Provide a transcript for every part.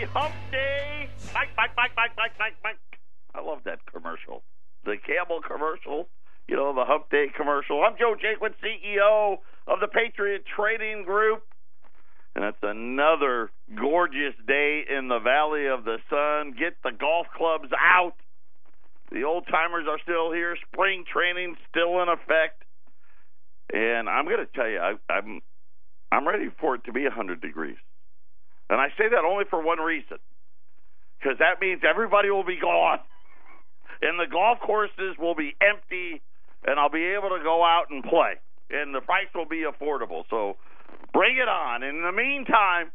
Happy Hump Day. Mike. I love that commercial. The Camel commercial, you know, the Hump Day commercial. I'm Joe Jaquin, CEO of the Patriot Trading Group. And it's another gorgeous day in the Valley of the Sun. Get the golf clubs out. The old-timers are still here. Spring training still in effect. And I'm going to tell you, I'm ready for it to be 100 degrees. And I say that only for one reason, because that means everybody will be gone, and the golf courses will be empty, and I'll be able to go out and play, and the price will be affordable. So bring it on. In the meantime,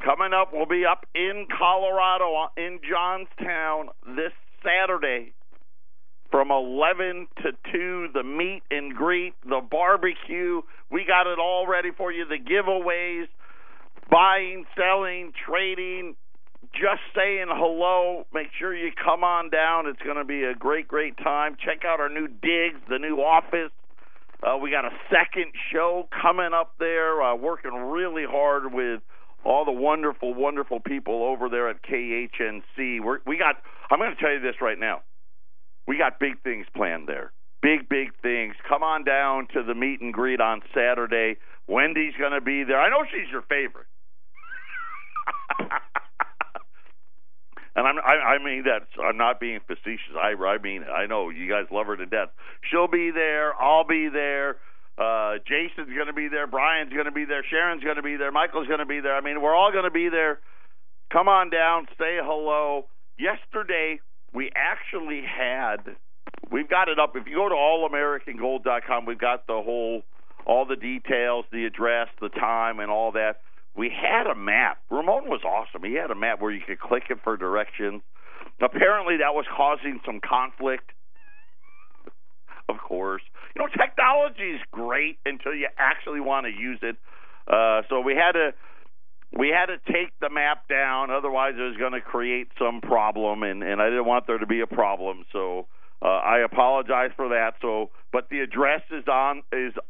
coming up, we'll be up in Colorado, in Johnstown, this Saturday from 11 to 2, the meet and greet, the barbecue. We got it all ready for you, the giveaways, buying, selling, trading, just saying hello. Make sure you come on down. It's going to be a great, great time. Check out our new digs, the new office. We got a second show coming up there, working really hard with all the wonderful, wonderful people over there at KHNC. I'm going to tell you this right now. We got big things planned there. Big, big things. Come on down to the meet and greet on Saturday. Wendy's going to be there. I know she's your favorite. And I mean that. I'm not being facetious. I mean it. I know you guys love her to death. She'll be there. I'll be there. Jason's going to be there. Brian's going to be there. Sharon's going to be there. Michael's going to be there. I mean, we're all going to be there. Come on down. Say hello. Yesterday, we've got it up. If you go to allamericangold.com, we've got all the details, the address, the time, and all that. We had a map. Ramon was awesome. He had a map where you could click it for directions. Apparently, that was causing some conflict. Of course. You know, technology is great until you actually want to use it. So we had to take the map down. Otherwise, it was going to create some problem, and I didn't want there to be a problem. So I apologize for that. But the address is on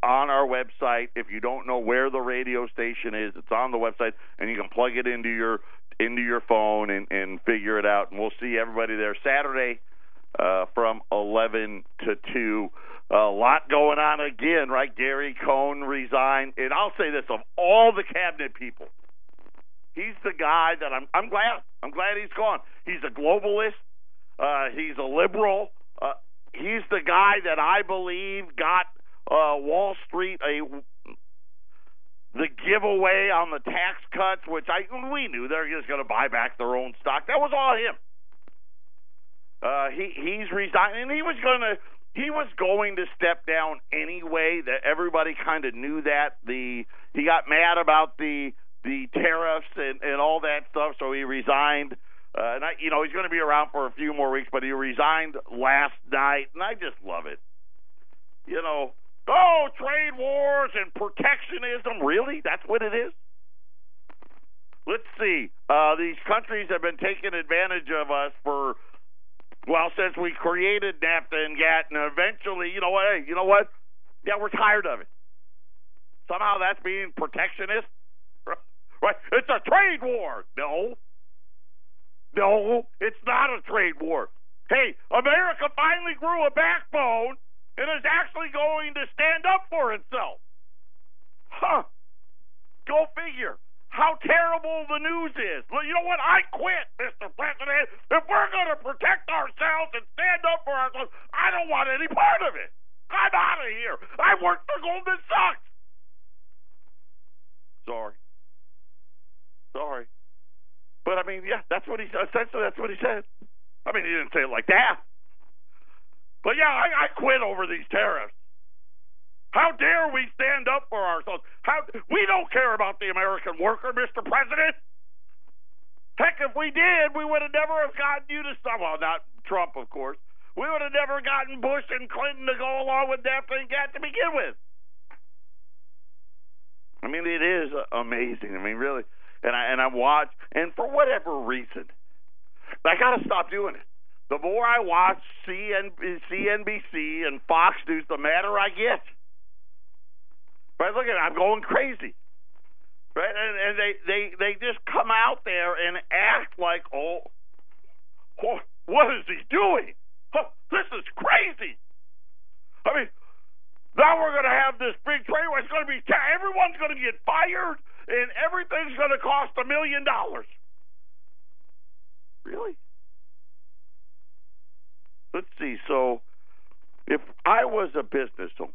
our website. If you don't know where the radio station is, it's on the website, and you can plug it into your phone and figure it out. And we'll see everybody there Saturday from 11 to 2. A lot going on again, right? Gary Cohn resigned, and I'll say this: of all the cabinet people, he's the guy that I'm glad he's gone. He's a globalist. He's a liberal. He's the guy that I believe got Wall Street the giveaway on the tax cuts, which we knew they're just going to buy back their own stock. That was all him. He's resigned, and he was going to step down anyway. That everybody kind of knew that. He got mad about the tariffs and all that stuff, so he resigned. And he's going to be around for a few more weeks, but he resigned last night, and I just love it. Trade wars and protectionism, really? That's what it is? Let's see. These countries have been taking advantage of us since we created NAFTA and GATT, and eventually, you know what? Yeah, we're tired of it. Somehow that's being protectionist? Right? It's a trade war. No, it's not a trade war. Hey, America finally grew a backbone and is actually going to stand up for itself. Go figure. How terrible the news is. Well, you know what? I quit, Mr. President. If we're going to protect ourselves and stand up for ourselves, I don't want any part of it. I'm out of here. I work for Goldman Sachs. Sorry. But, that's what he said. Essentially, that's what he said. He didn't say it like that. But, yeah, I quit over these tariffs. How dare we stand up for ourselves? We don't care about the American worker, Mr. President. Heck, if we did, we would have never have gotten you to stop. Well, not Trump, of course. We would have never gotten Bush and Clinton to go along with NAFTA and GATT to begin with. It is amazing. Really. And I watch, and for whatever reason, I got to stop doing it. The more I watch CNBC and Fox News, the madder I get. Right, look at it, I'm going crazy. right? And they just come out there and act like, oh, what is he doing? Oh, this is crazy. I mean, now we're going to have this big trade war. It's going to be everyone's going to get fired, and everything's going to cost $1 million. Really? Let's see. So, if I was a business owner,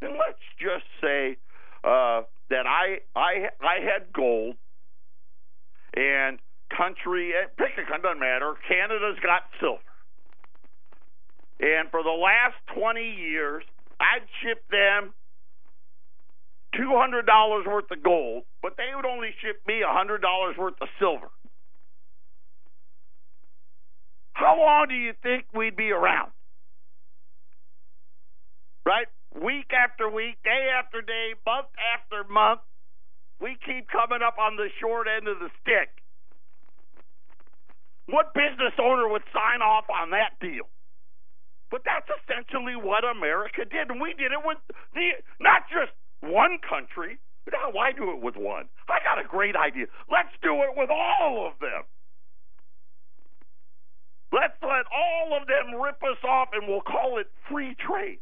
and let's just say that I had gold, and country, pick a country, doesn't matter. Canada's got silver, and for the last 20 years, I'd ship them $200 worth of gold, but they would only ship me $100 worth of silver. How long do you think we'd be around? Right? Week after week, day after day, month after month, we keep coming up on the short end of the stick. What business owner would sign off on that deal? But that's essentially what America did, and we did it with not just one country. Now, why do it with one? I got a great idea. Let's do it with all of them. Let's let all of them rip us off, and we'll call it free trade.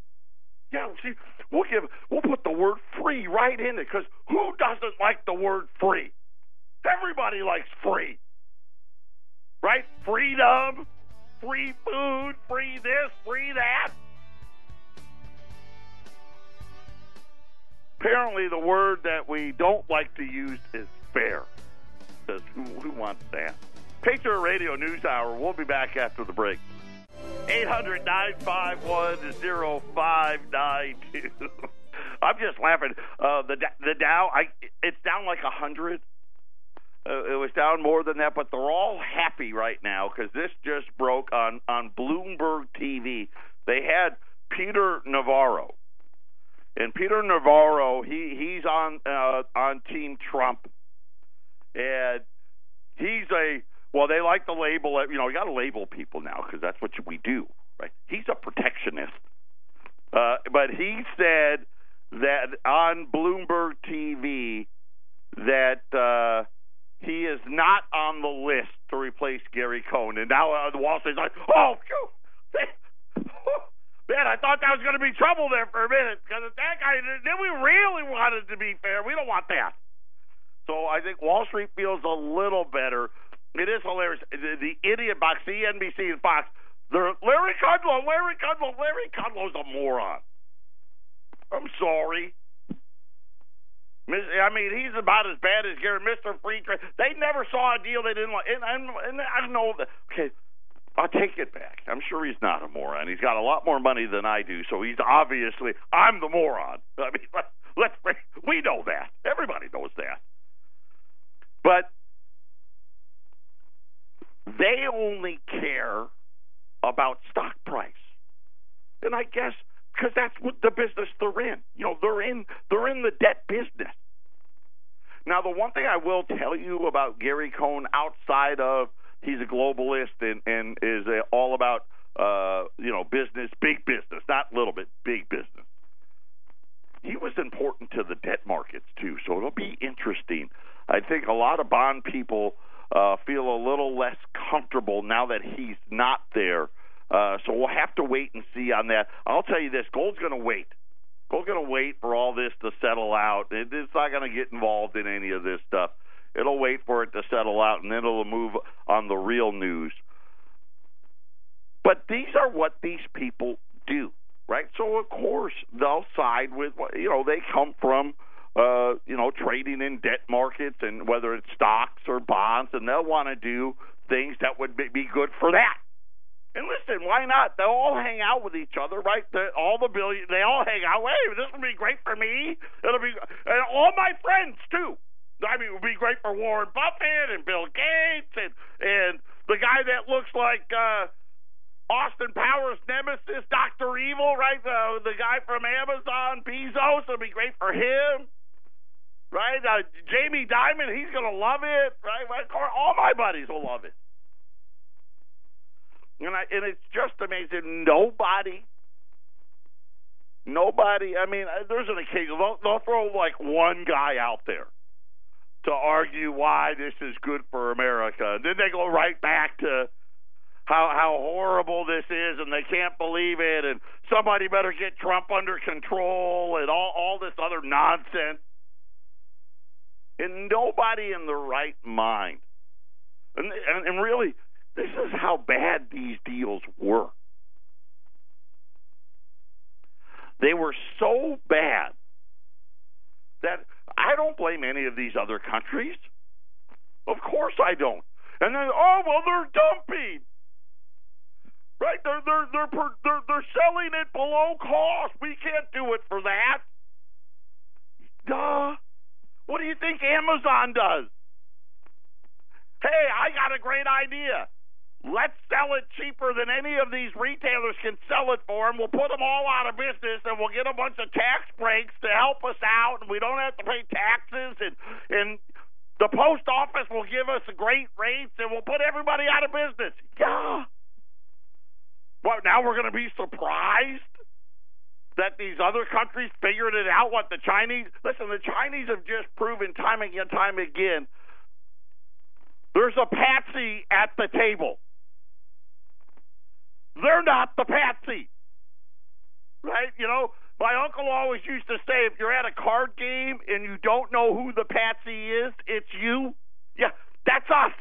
Yeah, see, we'll put the word free right in it, because who doesn't like the word free? Everybody likes free, right? Freedom, free food, free this, free that. Apparently, the word that we don't like to use is fair. Because who wants that? Patriot Radio News Hour. We'll be back after the break. 800-951-0592. I'm just laughing. The Dow, it's down like 100. It was down more than that, but they're all happy right now because this just broke on Bloomberg TV. They had Peter Navarro, and Peter Navarro he's on Team Trump, and he's they like to label it. You know, you got to label people now because that's what we do, right? He's a protectionist, but he said that on Bloomberg TV that he is not on the list to replace Gary Cohn. And now the Wall Street's like, oh, phew, man, I thought that was going to be trouble there for a minute. Because if that guy, then we really wanted to be fair. We don't want that. So I think Wall Street feels a little better. It is hilarious. The idiot box, CNBC and Fox, they're Larry Kudlow's a moron. I'm sorry. I mean, he's about as bad as Gary, Mr. Free Trade. They never saw a deal they didn't like. And I don't know. Okay, I'll take it back. I'm sure he's not a moron. He's got a lot more money than I do, so he's obviously, I'm the moron. I mean, we know that. Everybody knows that. But they only care about stock price. And I guess because that's what the business they're in. You know, they're in the debt business. Now, the one thing I will tell you about Gary Cohn, outside of he's a globalist and is all about business, big business, not little bit, big business. He was important to the debt markets too, so it'll be interesting. I think a lot of bond people feel a little less comfortable now that he's not there. So we'll have to wait and see on that. I'll tell you this, gold's going to wait. Gold's going to wait for all this to settle out. It's not going to get involved in any of this stuff. It'll wait for it to settle out, and then it'll move on the real news. But these are what these people do, right? So, of course, they'll side with, they come from, trading in debt markets, and whether it's stocks or bonds, and they'll want to do things that would be good for that. And listen, why not? They'll all hang out with each other, right? They all hang out. Hey, this will be great for me. It'll be, and all my friends too. I mean, it would be great for Warren Buffett and Bill Gates and the guy that looks like Austin Powers' nemesis, Dr. Evil, right? The guy from Amazon, Bezos. It'll be great for him, right? Jamie Dimon, he's gonna love it, right? All my buddies will love it. And it's just amazing. Nobody. I mean, there's an occasion they'll throw like one guy out there, to argue why this is good for America. And then they go right back to how horrible this is, and they can't believe it, and somebody better get Trump under control, and all this other nonsense. And nobody in the right mind. And really, this is how bad these deals were. They were so bad that I don't blame any of these other countries. Of course I don't. And then, they're dumping. Right? They're selling it below cost. We can't do it for that. Duh. What do you think Amazon does? Hey, I got a great idea. Let's sell it cheaper than any of these retailers can sell it for, and we'll put them all out of business, and we'll get a bunch of tax breaks to help us out, and we don't have to pay taxes, and the post office will give us great rates, and we'll put everybody out of business. Yeah. What, now we're going to be surprised that these other countries figured it out? What, the Chinese? Listen, the Chinese have just proven time again, there's a patsy at the table. They're not the patsy. Right? You know, my uncle always used to say, if you're at a card game and you don't know who the patsy is, it's you. Yeah, that's us.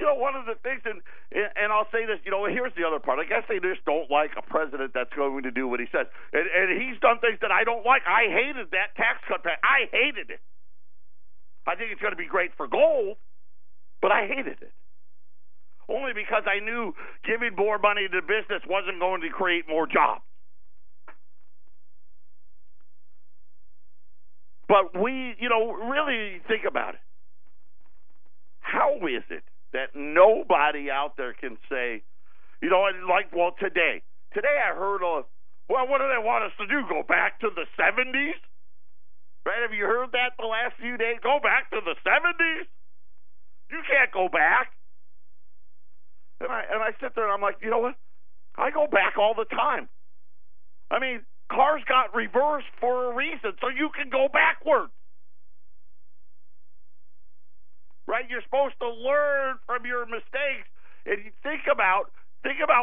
You know, one of the things, and I'll say this, you know, here's the other part. I guess they just don't like a president that's going to do what he says. And he's done things that I don't like. I hated that tax cut. I hated it. I think it's going to be great for gold, but I hated it. Only because I knew giving more money to business wasn't going to create more jobs. But we, you know, really think about it. How is it that nobody out there can say, you know, like, well, today I heard what do they want us to do? Go back to the 70s? Right? Have you heard that the last few days? Go back to the 70s? You can't go back. And I sit there and I'm like, you know what? I go back all the time. I mean, cars got reversed for a reason, so you can go backwards. Right? You're supposed to learn from your mistakes. And you think about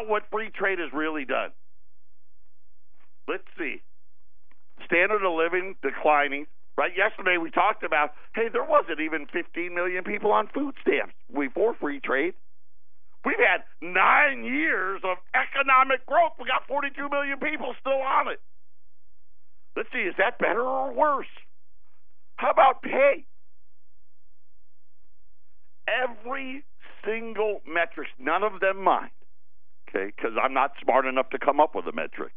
what free trade has really done. Let's see. Standard of living declining. Right? Yesterday we talked about, hey, there wasn't even 15 million people on food stamps before free trade. We've had 9 years of economic growth. We got 42 million people still on it. Let's see, is that better or worse? How about pay? Every single metric, none of them mine, okay, because I'm not smart enough to come up with the metrics.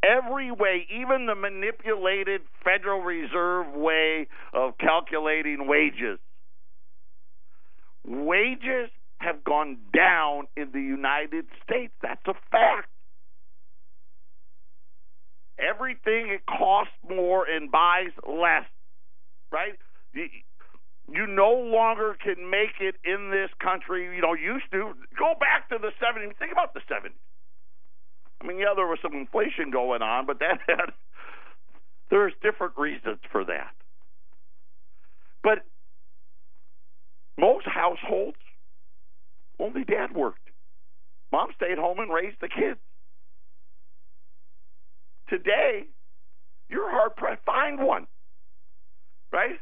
Every way, even the manipulated Federal Reserve way of calculating wages have gone down in the United States. That's a fact. Everything, it costs more and buys less, right? You no longer can make it in this country, you know, used to. Go back to the 70s. Think about the 70s. I mean, yeah, there was some inflation going on, but there's different reasons for that. But most households, only dad worked. Mom stayed home and raised the kids. Today, you're hard-pressed. Find one, right?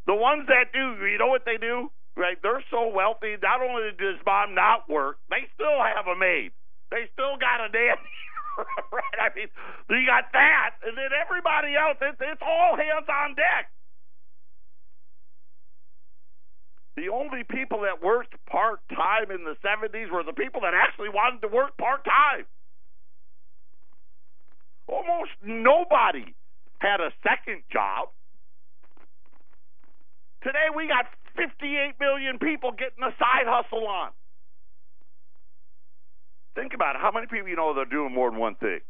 The ones that do, you know what they do? Right? They're so wealthy, not only does mom not work, they still have a maid. They still got a nanny. Right? I mean, you got that, and then everybody else, it's all hands on deck. The only people that worked part-time in the 70s were the people that actually wanted to work part-time. Almost nobody had a second job. Today we got 58 million people getting a side hustle on. Think about it. How many people you know that are doing more than one thing?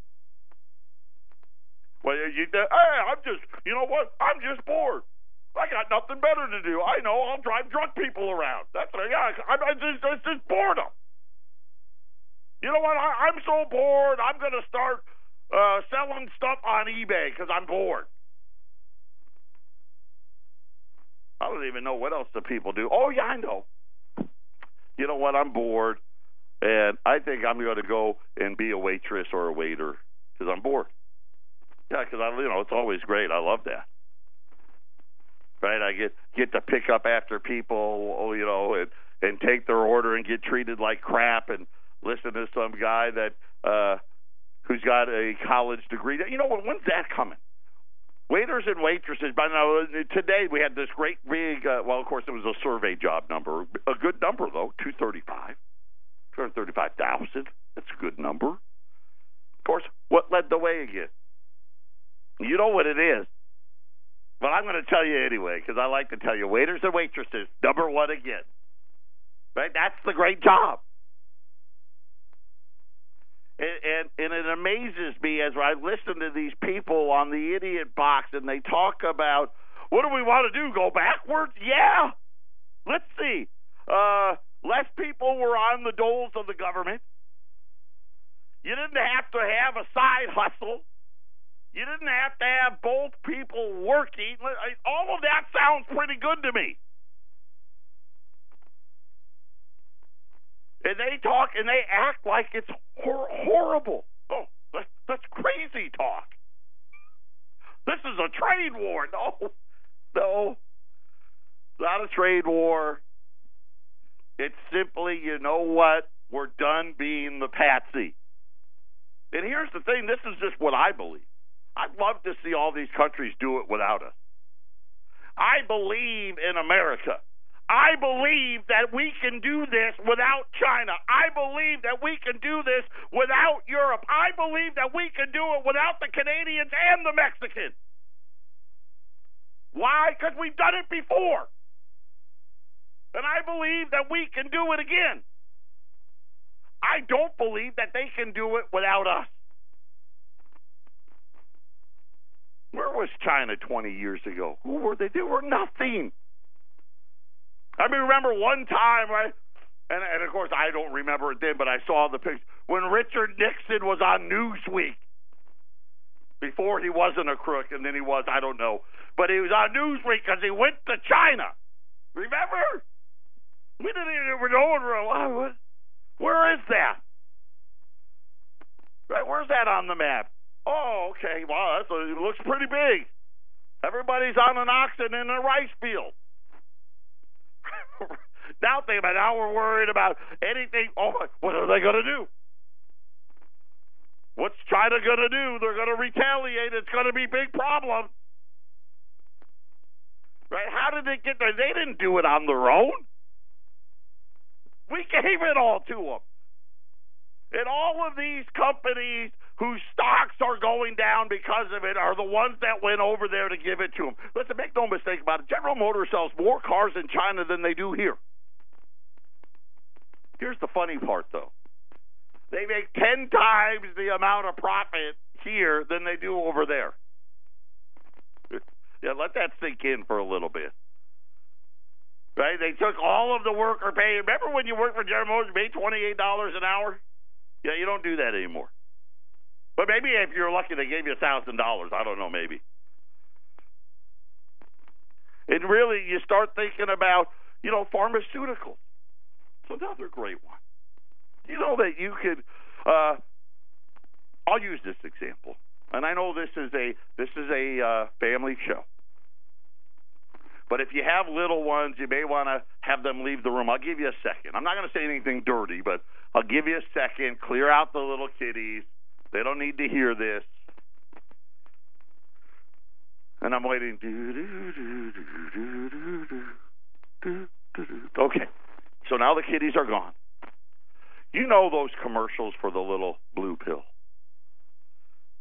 Well, hey, you know what? I'm just bored. I got nothing better to do. I know I'll drive drunk people around. It's just boredom. You know what? I'm so bored. I'm going to start selling stuff on eBay because I'm bored. don't even know what else the people do. Oh, yeah, I know. You know what? I'm bored, and I think I'm going to go and be a waitress or a waiter because I'm bored. Yeah, because it's always great. I love that. Right? I get to pick up after people, and take their order and get treated like crap and listen to some guy that who's got a college degree. When's that coming? Waiters and waitresses. By now, today we had this great big. Of course, it was a survey job number. A good number though, 235,000. That's a good number. Of course, what led the way again? You know what it is. But I'm going to tell you anyway because I like to tell you. Waiters and waitresses, number one again. Right? That's the great job. And it amazes me as I listen to these people on the idiot box and they talk about, what do we want to do, go backwards? Yeah. Let's see. Less people were on the doles of the government. You didn't have to have a side hustle. You didn't have to have both people working. All of that sounds pretty good to me. And they talk and they act like it's horrible. Oh, that's crazy talk. This is a trade war. No, not a trade war. It's simply, you know what? We're done being the patsy. And here's the thing. This is just what I believe. I'd love to see all these countries do it without us. I believe in America. I believe that we can do this without China. I believe that we can do this without Europe. I believe that we can do it without the Canadians and the Mexicans. Why? Because we've done it before. And I believe that we can do it again. I don't believe that they can do it without us. Where was China 20 years ago? Who were they? They were nothing. I remember one time, right? And of course, I don't remember it then, but I saw the picture when Richard Nixon was on Newsweek. Before he wasn't a crook, and then he was, I don't know. But he was on Newsweek because he went to China. Remember? We didn't even know where is that? Right? Where's that on the map? Oh, okay. Wow, it looks pretty big. Everybody's on an oxen in a rice field. Now we're worried about anything. Oh, what are they going to do? What's China going to do? They're going to retaliate. It's going to be big problem. Right? How did it get there? They didn't do it on their own. We gave it all to them. And all of these companies whose stocks are going down because of it are the ones that went over there to give it to them. Listen, make no mistake about it. General Motors sells more cars in China than they do here. Here's the funny part, though. They make 10 times the amount of profit here than they do over there. Yeah, let that sink in for a little bit. Right? They took all of the worker pay. Remember when you worked for General Motors, you made $28 an hour? Yeah, you don't do that anymore. But maybe if you're lucky, they gave you $1,000. I don't know, maybe. And really, you start thinking about, pharmaceuticals. It's another great one. You know that you could. I'll use this example, and I know this is a family show. But if you have little ones, you may want to have them leave the room. I'll give you a second. I'm not going to say anything dirty, but I'll give you a second. Clear out the little kiddies. They don't need to hear this. And I'm waiting. Okay. So now the kiddies are gone. You know those commercials for the little blue pill.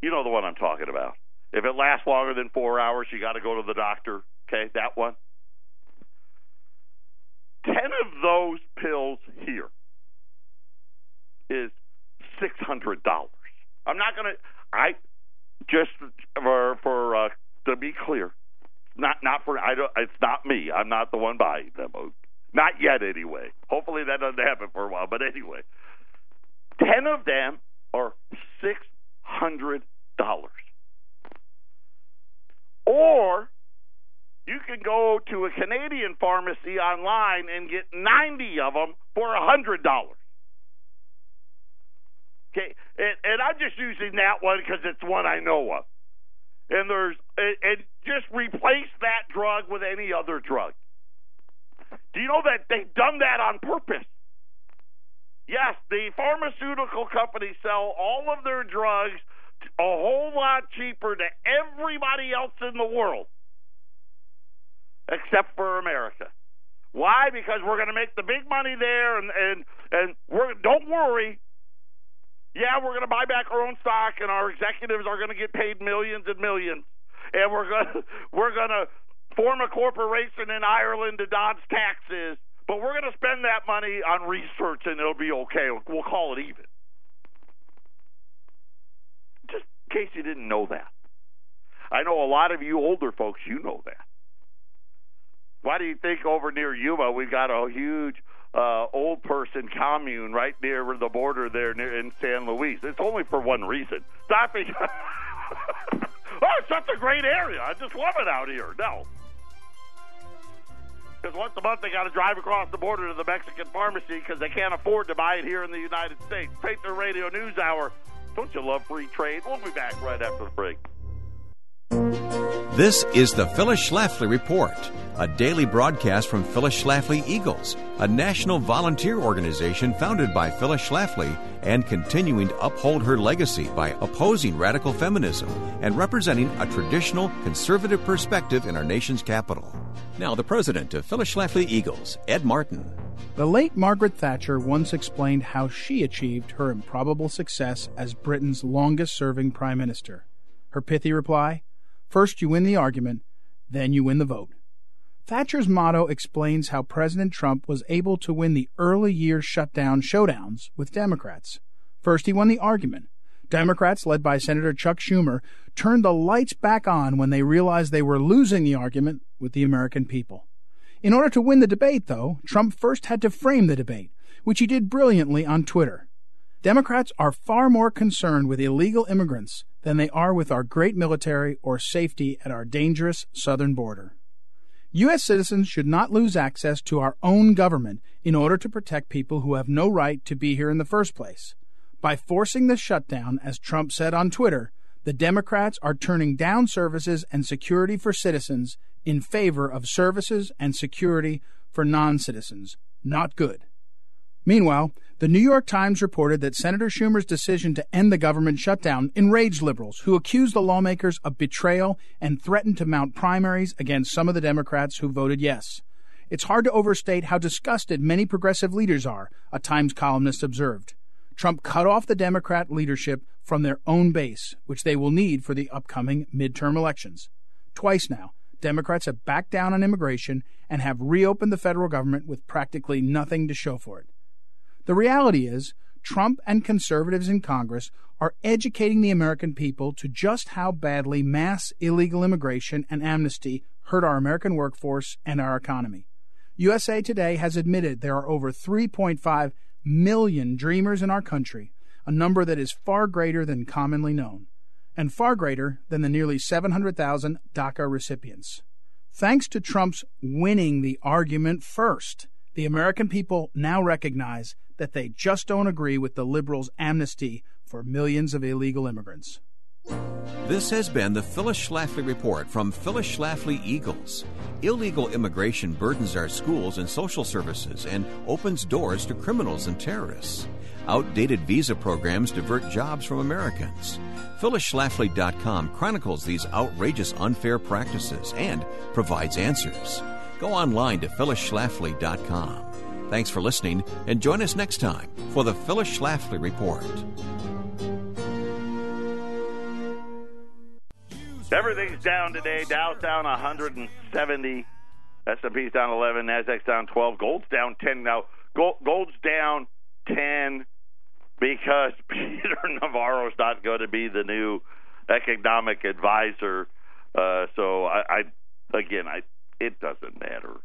You know the one I'm talking about. If it lasts longer than 4 hours, you got to go to the doctor. Okay, that one. 10 of those pills here is $600. I'm not going to. Just for to be clear, it's not me. I'm not the one buying them. Not yet, anyway. Hopefully that doesn't happen for a while. But anyway, 10 of them are $600. Or you can go to a Canadian pharmacy online and get 90 of them for $100. Okay, and I'm just using that one because it's one I know of. And just replace that drug with any other drug. Do you know that they've done that on purpose? Yes, the pharmaceutical companies sell all of their drugs a whole lot cheaper to everybody else in the world, except for America. Why? Because we're going to make the big money there, and don't worry. Yeah, we're going to buy back our own stock, and our executives are going to get paid millions and millions, and we're going to form a corporation in Ireland to dodge taxes. But we're going to spend that money on research, and it'll be okay. We'll call it even. Just in case you didn't know that. I know a lot of you older folks, you know that. Why do you think over near Yuma we've got a huge old person commune right near the border there in San Luis? It's only for one reason. Stop it. Oh, it's such a great area. I just love it out here. No. Because once a month they got to drive across the border to the Mexican pharmacy because they can't afford to buy it here in the United States. Patriot Radio News Hour. Don't you love free trade? We'll be back right after the break. This is the Phyllis Schlafly Report, a daily broadcast from Phyllis Schlafly Eagles, a national volunteer organization founded by Phyllis Schlafly and continuing to uphold her legacy by opposing radical feminism and representing a traditional conservative perspective in our nation's capital. Now, the president of Phyllis Schlafly Eagles, Ed Martin. The late Margaret Thatcher once explained how she achieved her improbable success as Britain's longest-serving prime minister. Her pithy reply? First you win the argument, then you win the vote. Thatcher's motto explains how President Trump was able to win the early year showdowns with Democrats. First he won the argument. Democrats, led by Senator Chuck Schumer, turned the lights back on when they realized they were losing the argument with the American people. In order to win the debate, though, Trump first had to frame the debate, which he did brilliantly on Twitter. Democrats are far more concerned with illegal immigrants than they are with our great military or safety at our dangerous southern border. U.S. citizens should not lose access to our own government in order to protect people who have no right to be here in the first place. By forcing the shutdown, as Trump said on Twitter, the Democrats are turning down services and security for citizens in favor of services and security for non-citizens. Not good. Meanwhile, the New York Times reported that Senator Schumer's decision to end the government shutdown enraged liberals who accused the lawmakers of betrayal and threatened to mount primaries against some of the Democrats who voted yes. It's hard to overstate how disgusted many progressive leaders are, a Times columnist observed. Trump cut off the Democrat leadership from their own base, which they will need for the upcoming midterm elections. Twice now, Democrats have backed down on immigration and have reopened the federal government with practically nothing to show for it. The reality is, Trump and conservatives in Congress are educating the American people to just how badly mass illegal immigration and amnesty hurt our American workforce and our economy. USA Today has admitted there are over 3.5 million dreamers in our country, a number that is far greater than commonly known, and far greater than the nearly 700,000 DACA recipients. Thanks to Trump's winning the argument first, the American people now recognize that they just don't agree with the liberals' amnesty for millions of illegal immigrants. This has been the Phyllis Schlafly Report from Phyllis Schlafly Eagles. Illegal immigration burdens our schools and social services and opens doors to criminals and terrorists. Outdated visa programs divert jobs from Americans. PhyllisSchlafly.com chronicles these outrageous unfair practices and provides answers. Go online to PhyllisSchlafly.com. Thanks for listening, and join us next time for the Phyllis Schlafly Report. Everything's down today. Dow's down 170. S&P's down 11. Nasdaq's down 12. Gold's down 10. Now, gold's down 10 because Peter Navarro's not going to be the new economic advisor. So, it doesn't matter.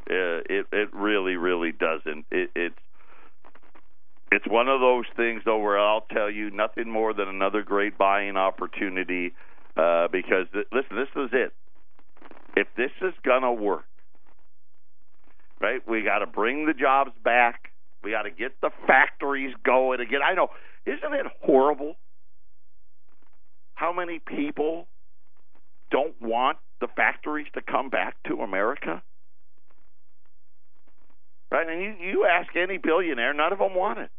It really, really doesn't. It's one of those things, though, where I'll tell you nothing more than another great buying opportunity because, listen, this is it. if this is going to work, right, we got to bring the jobs back. We got to get the factories going again. I know, isn't it horrible how many people don't want the factories to come back to America? Right? And you ask any billionaire, none of them want it.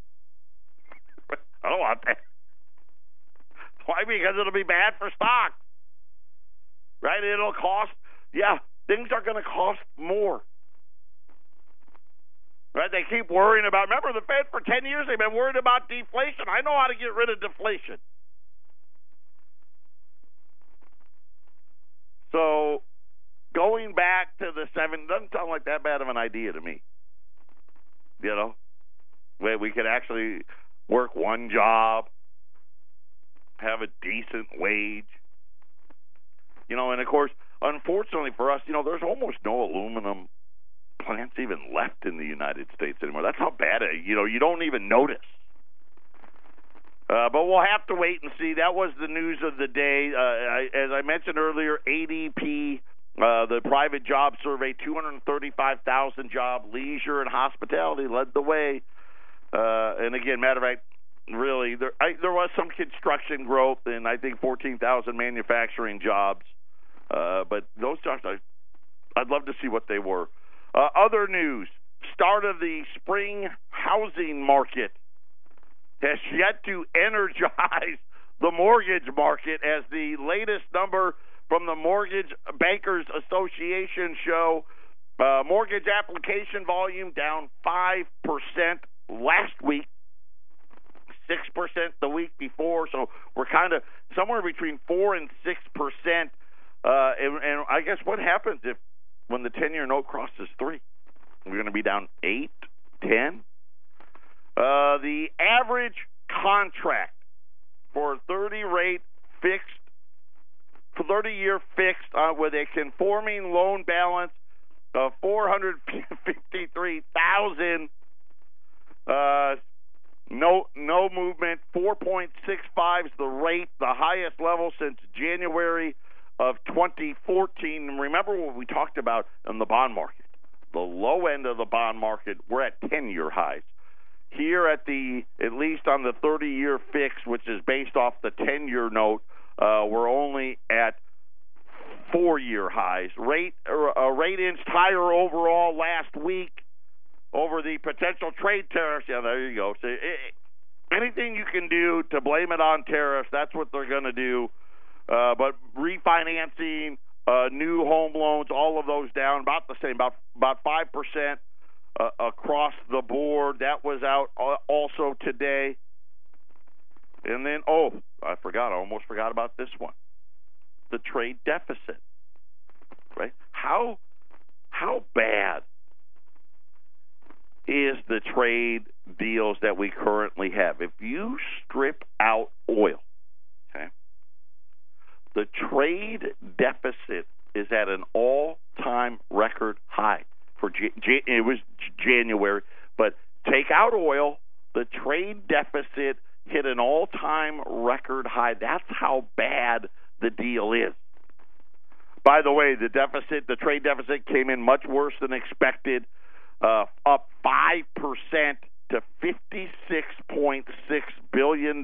I don't want that. Why? Because it'll be bad for stocks. Right? It'll cost, things are going to cost more. Right? They keep worrying about, remember the Fed for 10 years, they've been worried about deflation. I know how to get rid of deflation. So going back to the 7 doesn't sound like that bad of an idea to me. You know, where we could actually work one job, have a decent wage. You know, and of course, unfortunately for us, you know, there's almost no aluminum plants even left in the United States anymore. That's how bad you don't even notice. But we'll have to wait and see. That was the news of the day. As I mentioned earlier, ADP, the private job survey, 235,000 job, leisure and hospitality led the way. And again, matter of fact, really, there was some construction growth and I think 14,000 manufacturing jobs. But those jobs, I'd love to see what they were. Other news, start of the spring housing market has yet to energize the mortgage market as the latest number from the Mortgage Bankers Association show. Mortgage application volume down 5% last week, 6% the week before. So we're kind of somewhere between 4 and 6%. And I guess what happens when the 10-year note crosses 3? We're going to be down 8, 10. The average contract for 30-rate fixed, for 30-year fixed with a conforming loan balance of $453,000. No movement. 4.65 is the rate, the highest level since January of 2014. And remember what we talked about in the bond market. The low end of the bond market, we're at 10-year highs. Here at least on the 30-year fix, which is based off the 10-year note, we're only at 4-year highs. Rate inched higher overall last week over the potential trade tariffs. Yeah, there you go. So anything you can do to blame it on tariffs, that's what they're going to do. But refinancing, new home loans, all of those down about the same, about 5%. Across the board. That was out also today. And then, I almost forgot about this one. The trade deficit. Right? How bad is the trade deals that we currently have? If you strip out oil, okay, the trade deficit is at an all-time record high. It was January, but take out oil, the trade deficit hit an all-time record high. That's how bad the deal is. By the way, the trade deficit came in much worse than expected, up 5% to $56.6 billion,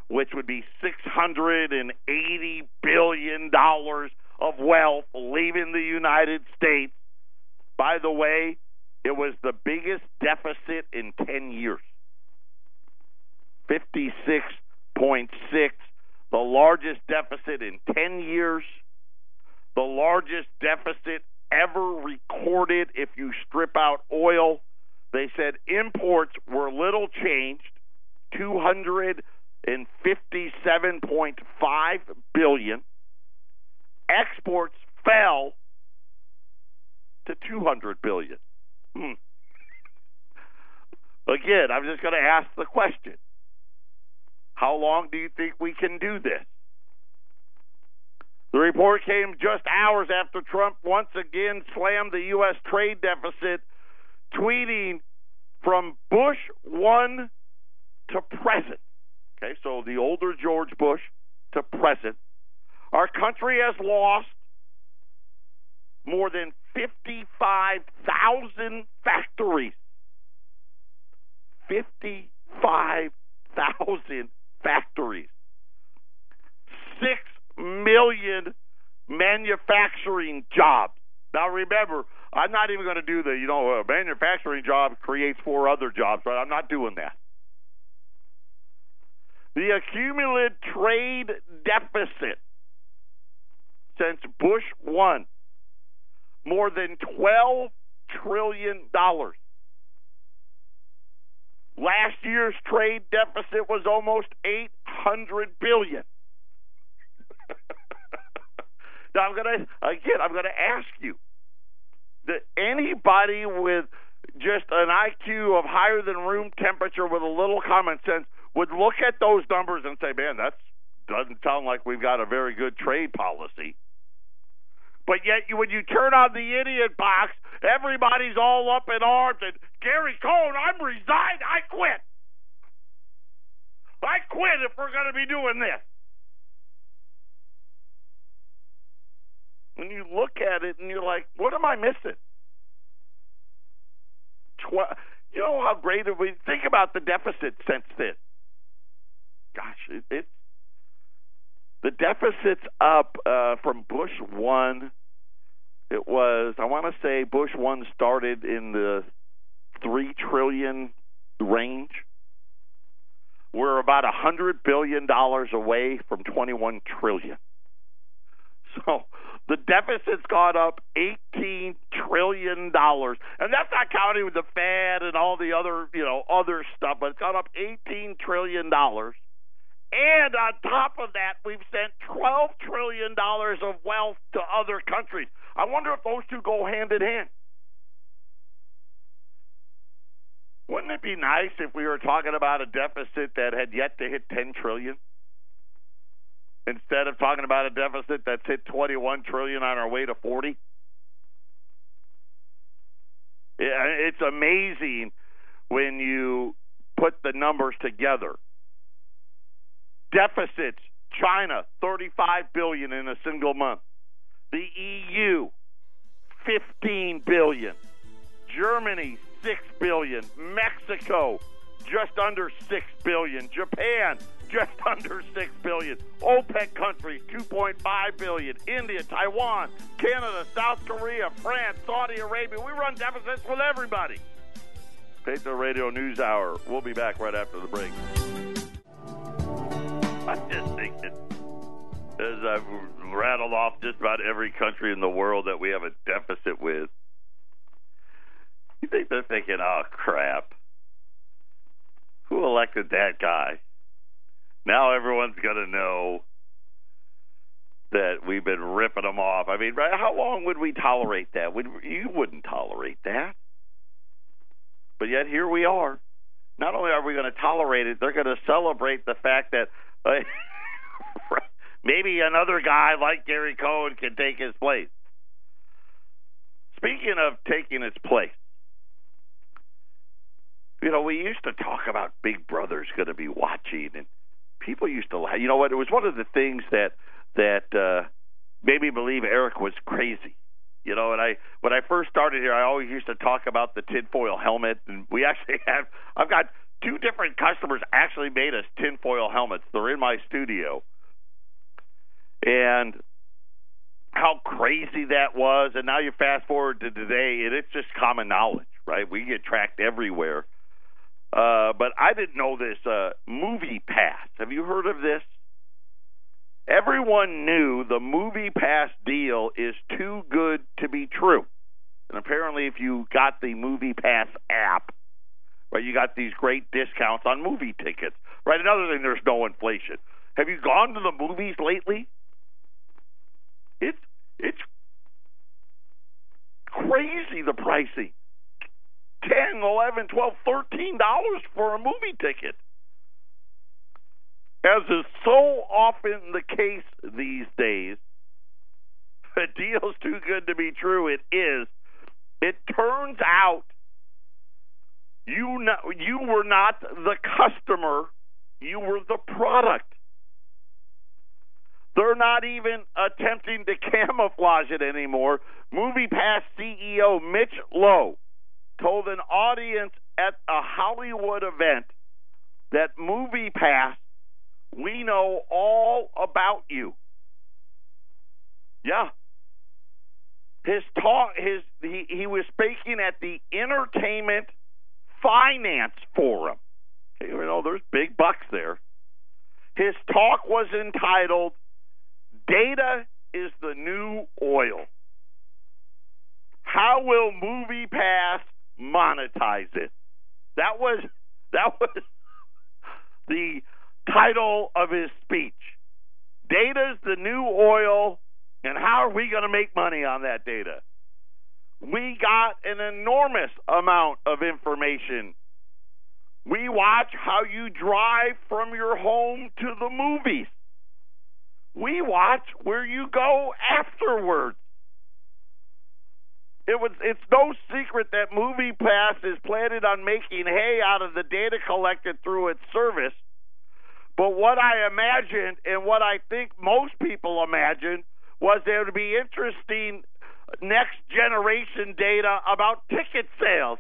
which would be $680 billion of wealth leaving the United States. By the way, it was the biggest deficit in 10 years. 56.6, the largest deficit in 10 years, the largest deficit ever recorded if you strip out oil. They said imports were little changed, $257.5 billion. Exports fell to $200 billion. Again, I'm just going to ask the question. How long do you think we can do this? The report came just hours after Trump once again slammed the U.S. trade deficit, tweeting from Bush 1 to present. Okay, so the older George Bush to present. Our country has lost more than 55,000 factories. 55,000 factories. 6 million manufacturing jobs. Now remember, I'm not even going to do a manufacturing job creates 4 other jobs, right? I'm not doing that. The accumulated trade deficit since Bush won, more than $12 trillion. Last year's trade deficit was almost $800 billion. Now I'm going to ask you, that anybody with just an IQ of higher than room temperature with a little common sense would look at those numbers and say, man, that doesn't sound like we've got a very good trade policy. But yet, when you turn on the idiot box, everybody's all up in arms, and Gary Cohn, I'm resigned, I quit. I quit if we're going to be doing this. When you look at it and you're like, what am I missing? You know how great it was? Think about the deficit since then. Gosh, it's the deficit's up from Bush 1. It was, I want to say Bush 1 started in the $3 trillion range. We're about $100 billion away from $21 trillion. So the deficit's gone up $18 trillion, and that's not counting with the Fed and all the other, other stuff, but it's gone up $18 trillion. And on top of that, we've sent $12 trillion of wealth to other countries. I wonder if those two go hand in hand. Wouldn't it be nice if we were talking about a deficit that had yet to hit $10 trillion? Instead of talking about a deficit that's hit $21 trillion on our way to 40? It's amazing when you put the numbers together. Deficits, China, $35 billion in a single month. The EU, $15 billion. Germany, $6 billion. Mexico, just under $6 billion. Japan, just under $6 billion. OPEC countries, $2.5 billion. India, Taiwan, Canada, South Korea, France, Saudi Arabia. We run deficits with everybody. Patriot Radio News Hour. We'll be back right after the break. I'm just thinking, as I've rattled off just about every country in the world that we have a deficit with, you think they're thinking, oh, crap. Who elected that guy? Now everyone's going to know that we've been ripping them off. I mean, how long would we tolerate that? You wouldn't tolerate that. But yet here we are. Not only are we going to tolerate it, they're going to celebrate the fact that maybe another guy like Gary Cohn can take his place. Speaking of taking his place, we used to talk about Big Brother's going to be watching, and people used to, it was one of the things that made me believe Eric was crazy. And when I first started here, I always used to talk about the tinfoil helmet, and I've got 2 different customers actually made us tinfoil helmets. They're in my studio. And how crazy that was, and now you fast forward to today, and it's just common knowledge, right? We get tracked everywhere. But I didn't know this Movie Pass. Have you heard of this? Everyone knew the Movie Pass deal is too good to be true. And apparently if you got the Movie Pass app, right, you got these great discounts on movie tickets. Right, another thing, there's no inflation. Have you gone to the movies lately? It's crazy, the pricing. $10, $11, $12, $13 for a movie ticket. As is so often the case these days, a deal's too good to be true. It is. It turns out you were not the customer, you were the product. They're not even attempting to camouflage it anymore. MoviePass CEO Mitch Lowe told an audience at a Hollywood event that MoviePass, we know all about you. Yeah. His talk, he was speaking at the Entertainment Finance Forum. Okay, you know, there's big bucks there. His talk was entitled, "Data is the New Oil. How will MoviePass monetize it?" That was the title of his speech. Data's the new oil, and how are we going to make money on that data? We got an enormous amount of information. We watch how you drive from your home to the movies. We watch where you go afterwards. It's no secret that MoviePass is planning on making hay out of the data collected through its service. But what I imagined, and what I think most people imagined, was there would be interesting next generation data about ticket sales.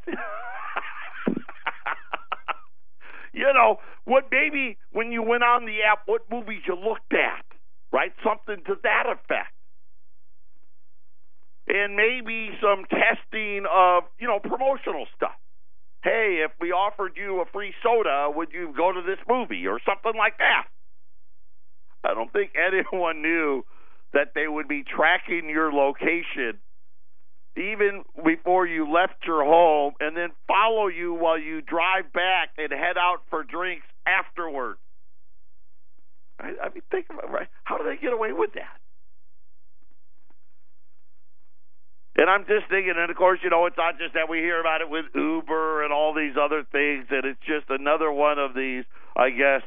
You know, what maybe when you went on the app, what movies you looked at, right? Something to that effect. And maybe some testing of, you know, promotional stuff. Hey, if we offered you a free soda, would you go to this movie or something like that? I don't think anyone knew that they would be tracking your location even before you left your home, and then follow you while you drive back and head out for drinks afterwards. I mean, think about it, right? How do they get away with that? And I'm just thinking, and of course, you know, it's not just that we hear about it with Uber and all these other things, and it's just another one of these, I guess,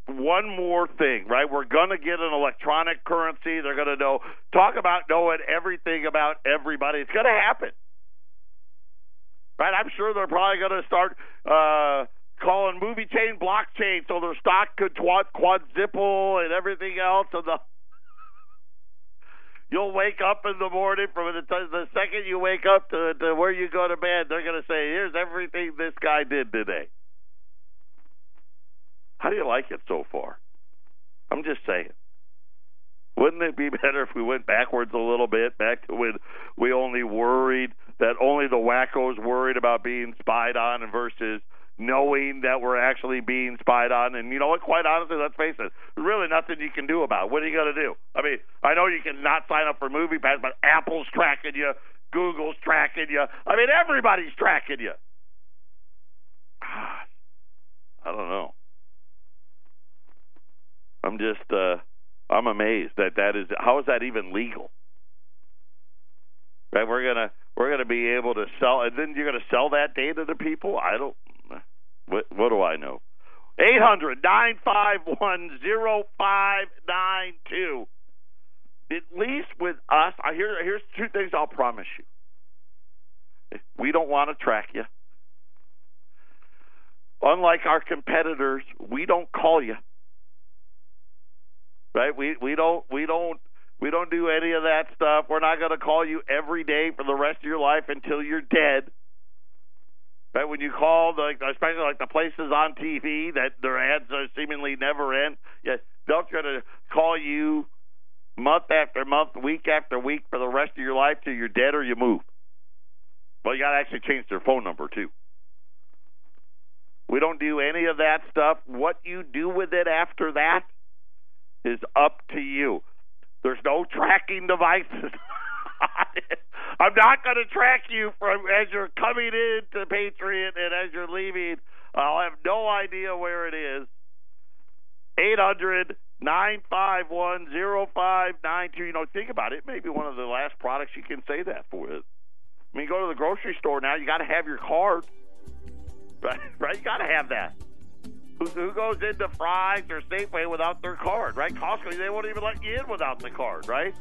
one more thing, right? We're going to get an electronic currency. They're going to talk about knowing everything about everybody. It's going to happen, right? I'm sure they're probably going to start calling movie chain blockchain so their stock could quadruple and everything else. And you'll wake up in the morning, from the second you wake up to where you go to bed, they're going to say, here's everything this guy did today. How do you like it so far? I'm just saying. Wouldn't it be better if we went backwards a little bit, back to when we only worried that only the wackos worried about being spied on, and versus knowing that we're actually being spied on? And you know what, quite honestly, let's face it, there's really nothing you can do about it. What are you going to do? I mean, I know you can not sign up for MoviePass, but Apple's tracking you, Google's tracking you. I mean, everybody's tracking you. I don't know. I'm just, I'm amazed that is, how is that even legal? Right, we're gonna be able to sell, and then you're gonna sell that data to people? I don't. What do I know? 800-951-0592. At least with us, here's two things I'll promise you. We don't want to track you. Unlike our competitors, we don't call you. Right? We don't do any of that stuff. We're not going to call you every day for the rest of your life until you're dead. Right? When you call, especially like the places on TV that their ads are seemingly never end, they're going to call you month after month, week after week for the rest of your life till you're dead or you move. Well, you got to actually change their phone number too. We don't do any of that stuff. What you do with it after that is up to you. There's no tracking devices. I'm not going to track you from as you're coming into Patriot and as you're leaving. I'll have no idea where it is. 800-951-0592. You know, think about it. Maybe one of the last products you can say that for it. I mean, go to the grocery store now. You got to have your card, right? You got to have that. Who goes into Fry's or Safeway without their card, right? Costco, they won't even let you in without the card, right?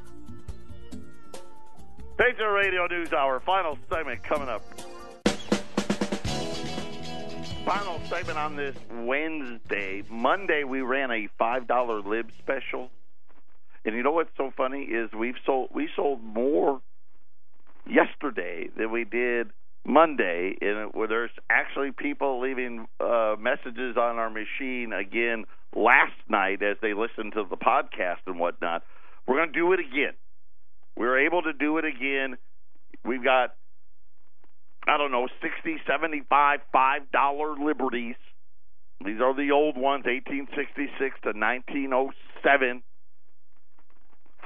Patriot Radio News Hour, final segment coming up. Final segment on this Wednesday. Monday, we ran a $5 lib special. And you know what's so funny is we sold more yesterday than we did Monday, and where there's actually people leaving messages on our machine again last night as they listened to the podcast and whatnot. We're going to do it again. We're able to do it again. We've got, 60, 75, $5 liberties. These are the old ones, 1866 to 1907.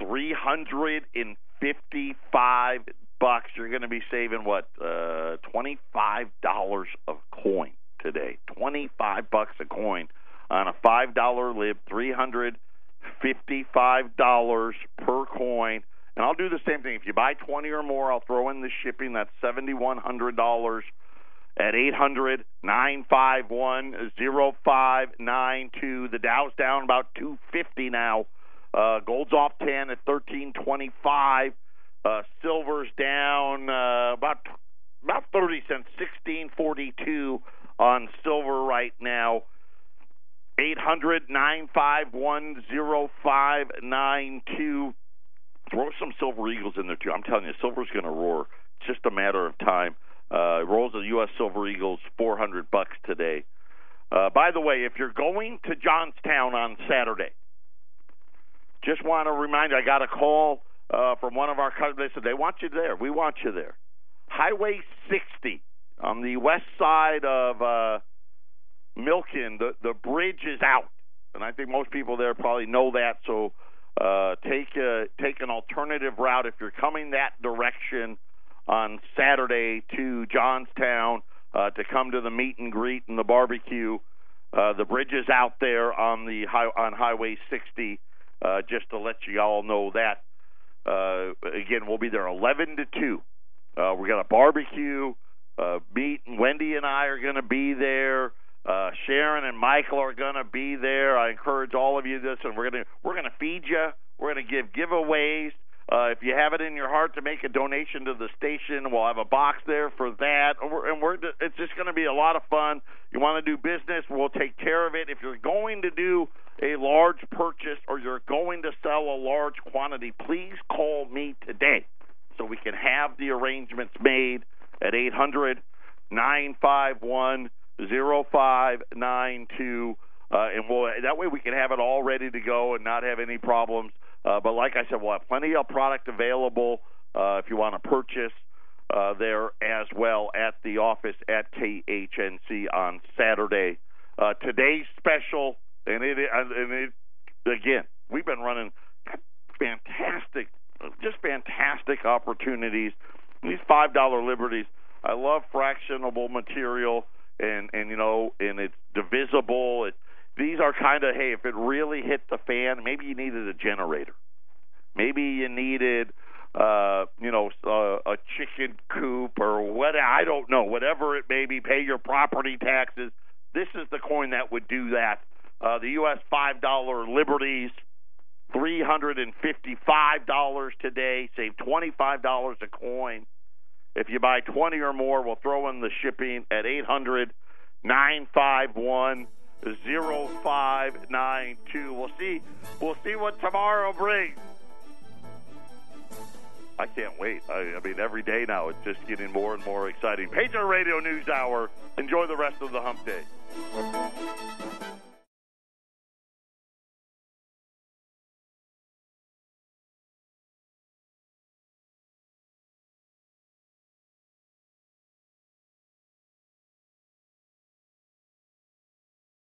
$355. You're going to be saving $25 a coin today. $25 a coin on a $5 lib. $355 per coin. And I'll do the same thing. If you buy 20 or more, I'll throw in the shipping. That's $7,100 at 800-951-0592. The Dow's down about 250 now. Gold's off 10 at 1325. Silver's down about 30 cents, 16.42 on silver right now. 800-951-0592. Throw some Silver Eagles in there, too. I'm telling you, silver's going to roar. It's just a matter of time. Rolls of U.S. Silver Eagles, $400 today. By the way, if you're going to Johnstown on Saturday, just want to remind you, I got a call from one of our customers. They said, they want you there. We want you there. Highway 60 on the west side of Milken, the bridge is out. And I think most people there probably know that, so take an alternative route if you're coming that direction on Saturday to Johnstown to come to the meet and greet and the barbecue. The bridge is out there on Highway 60, just to let you all know that. Again, we'll be there 11 to 2. We got a barbecue. Meet, and Wendy and I are going to be there. Sharon and Michael are going to be there. I encourage all of you to listen. We're going to feed you. We're going to give giveaways. If you have it in your heart to make a donation to the station, we'll have a box there for that. It's just going to be a lot of fun. You want to do business, we'll take care of it. If you're going to do a large purchase or you're going to sell a large quantity, please call me today so we can have the arrangements made at 800-951-0592. And that way we can have it all ready to go and not have any problems. But like I said, we'll have plenty of product available if you want to purchase there as well at the office at KHNC on Saturday. Today's special, and again, we've been running fantastic opportunities. These $5 liberties. I love fractionable material, and it's divisible. These are kind of, hey, if it really hit the fan, maybe you needed a generator. Maybe you needed, a chicken coop or what, I don't know, whatever it may be, pay your property taxes. This is the coin that would do that. The U.S. $5 liberties, $355 today, save $25 a coin. If you buy 20 or more, we'll throw in the shipping at 800-951-0592. We'll see what tomorrow brings. I can't wait. I mean, every day now it's just getting more and more exciting. Patriot Radio News Hour. Enjoy the rest of the hump day.